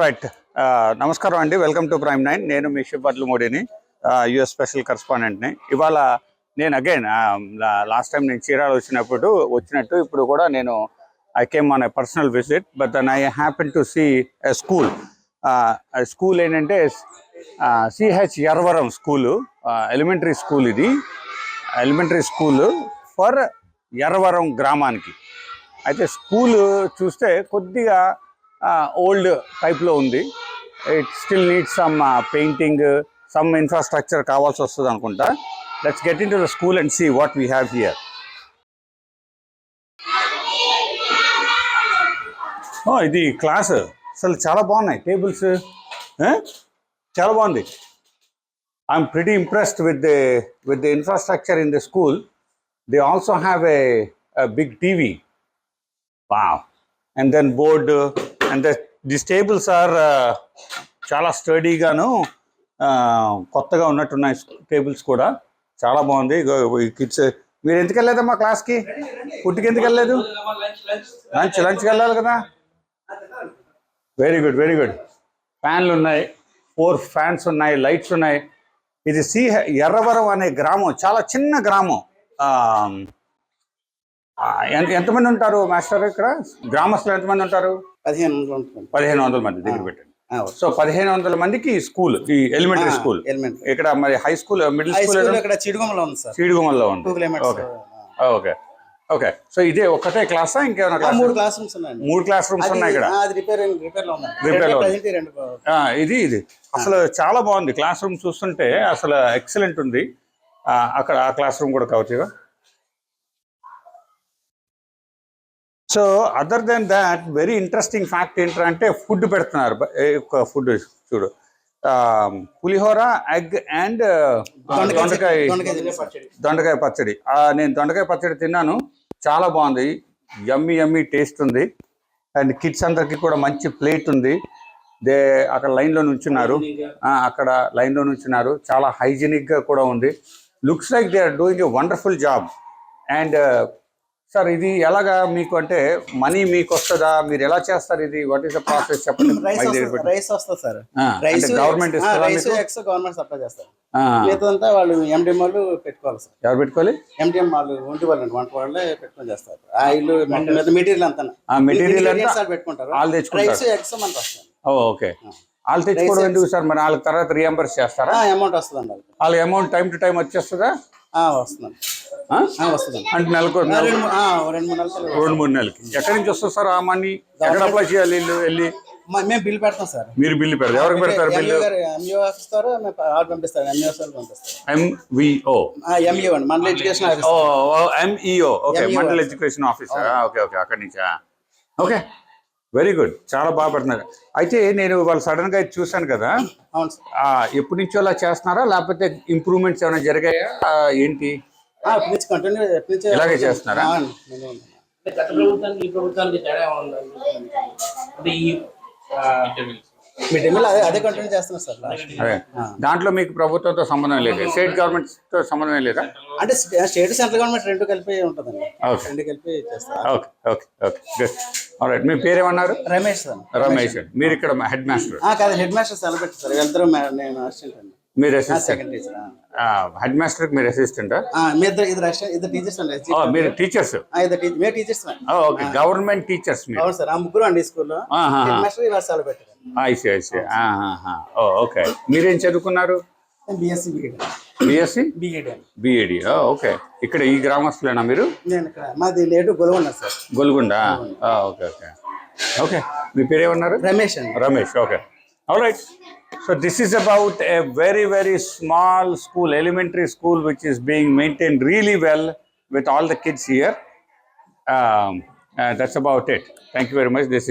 Right. నమస్కారం అండి. Welcome to prime 9. నేను మీ శివపట్ల మోడీని, యుఎస్ స్పెషల్ కరస్పాండెంట్ని. ఇవాళ నేను అగైన్ లాస్ట్ టైం నేను చీరాల వచ్చినట్టు ఇప్పుడు కూడా నేను I came on a personal visit, but then I happen to see a school ఏంటంటే C H Ervaram school, elementary school. ఇది ఎలిమెంటరీ స్కూల్ ఫర్ ఎర్వరం గ్రామానికి. అయితే స్కూల్ చూస్తే కొద్దిగా ఓల్డ్ టైప్లో ఉంది. It still needs some painting, some infrastructure కావాల్సి వస్తుంది అనుకుంటా. Let's get into the school and see what we have here. ఇది క్లాస్ అసలు చాలా బాగున్నాయి. టేబుల్స్ చాలా బాగుంది. I'm pretty impressed with the infrastructure in the school. They also have a big TV. Wow. And then board, and these tables are చాలా స్టడీగాను కొత్తగా ఉన్నట్టున్నాయి. Tables కూడా చాలా బాగుంది. కిడ్స్, మీరు ఎందుకు వెళ్ళలేదమ్మా క్లాస్కి? ఫుడ్కి ఎందుకు వెళ్ళలేదు? లంచ్కి వెళ్ళాలి కదా. Very good, very good. ఫ్యాన్లు ఉన్నాయి, 4 ఫ్యాన్స్ ఉన్నాయి, లైట్స్ ఉన్నాయి. ఇది ఎర్రవరం అనే గ్రామం, చాలా చిన్న గ్రామం. ఎంతమంది ఉంటారు మాస్టర్ ఇక్కడ? గ్రామస్తులు ఎంతమంది ఉంటారు? 1500 మంది దగ్గర పెట్టండి. సో 1500 మందికి స్కూల్, ఈ ఎలిమెంటరీ స్కూల్. ఇక్కడ మరి హై స్కూల్, మిడిల్ స్కూల్ ఇక్కడ చీడుగుమల్లో ఉంది. Okay okay okay. సో ఇదే ఒక్కటే క్లాసా, ఇంకేమైనా? 3 క్లాస్ రూమ్స్ ఉన్నాయి. 3 క్లాస్ రూమ్స్ ఉన్నాయి ఇక్కడ. ఇది అసలు చాలా బాగుంది. క్లాస్ రూమ్ చూస్తుంటే అసలు ఎక్సలెంట్ ఉంది. అక్కడ ఆ క్లాస్ రూమ్ కూడా కావచ్చు. So other than that, very interesting fact ఏంటంటే ఫుడ్ పెడుతున్నారు. ఫుడ్ చూడు, పులిహోర, ఎగ్ అండ్ దొండకాయ పచ్చడి. నేను దొండకాయ పచ్చడి తిన్నాను, చాలా బాగుంది. యమ్మీ టేస్ట్ ఉంది. అండ్ కిడ్స్ అందరికి కూడా మంచి ప్లేట్ ఉంది. అక్కడ లైన్లో నుంచున్నారు. చాలా హైజీనిక్గా కూడా ఉంది. Looks like they are doing a wonderful job. And sir, ఇది ఎలాగా మీకు, అంటే మనీ మీకు వస్తుందా? మీరు ఎలా చేస్తారు ఇది? వాట్ ఈస్ ద ప్రాసెస్ చెప్పండి. రైస్ వస్తుంది సార్. గవర్నమెంట్ గవర్నమెంట్ సప్లై చేస్తారు. మిగతాదంతా వాళ్ళు ఎండిఎం వాళ్ళు పెట్టుకోవాలి సార్. ఎవరు పెట్టుకోవాలి? ఎండిఎం వాళ్ళు, ఒంటి వాళ్ళు, వంట వాళ్ళే పెట్టుకొని చేస్తారు. ఆయిల్, మెటీరియల్ అంతా పెట్టుకుంటారు. రైస్ ఎగ్స్ మనకు వస్తాయి. ఓకే. వాళ్ళు తెచ్చుకోవడం ఎందుకు సార్? మరి వాళ్ళకి తర్వాత రీఎంబర్స్ చేస్తారా? అమౌంట్ వస్తుందండి. వాళ్ళకి అమౌంట్ టైం టు టైం వచ్చేస్తుందా? వస్తుంది. అంటే నెలకు 2-3 నెలలకి. ఎక్కడి నుంచి వస్తుంది సార్ ఆ మనీ? ఎక్కడ అప్లై చేయాలి? వెళ్ళి మేము బిల్ పెడతాం సార్. మీరు బిల్లు పెడతారు? ఎవరికి పెడతారు బిల్లు? ఎంఈఓ, మండల ఎడ్యుకేషన్ ఆఫీసర్. ఓకే ఓకే, అక్కడి నుంచా? Okay, very good. చాలా బాగా పెడుతున్నారు. అయితే నేను వాళ్ళు సడన్ గా చూశాను కదా, ఎప్పటి నుంచో అలా చేస్తున్నారా, లేకపోతే ఇంప్రూవ్మెంట్స్ ఏమైనా జరిగాయా ఏంటి? ఇలాగే చేస్తున్నారా? అదే కంటిన్యూ చేస్తున్నారు సార్. దాంట్లో మీకు ప్రభుత్వంతో సంబంధం లేదు, స్టేట్ గవర్నమెంట్ తో సంబంధం లేదా? అంటే స్టేట్, సెంట్రల్ గవర్నమెంట్ రెండు కలిపి ఉంటుందండి. రెండు కలిపి చేస్తారు. Okay okay okay, good. Alright. మీ పేరేమన్నారు? రమేష్ సార్. రమేష్. మీరు ఇక్కడ హెడ్ మాస్టర్? కాదు, హెడ్ మాస్టర్ సెలబ్రేట్ సార్. వెళ్తారు, నేను అసిస్టెంట్ అండి. మీరు అసిస్టెంట్? హెడ్ మాస్టర్ కి మీరు అసిస్టెంట్? మీరు టీచర్స్? ఓకే, గవర్నమెంట్ టీచర్స్ మీరు? అవును సార్. ముగ్గురు అండి స్కూల్లో. సెలబ్రేట్. ఓకే. మీరేం చదువుకున్నారు? BSc BEd. ఓకే. ఇక్కడ ఈ గ్రామస్తులేనా మీరు? మాది నేటు Golconda sir. Golconda. Okay okay okay. మీ పేరేమన్నారు? రమేష్ అండి. Ramesh. Okay, alright. So this is about a very small school, elementary school, which is being maintained really well with all the kids here. That's about it. Thank you very much. This is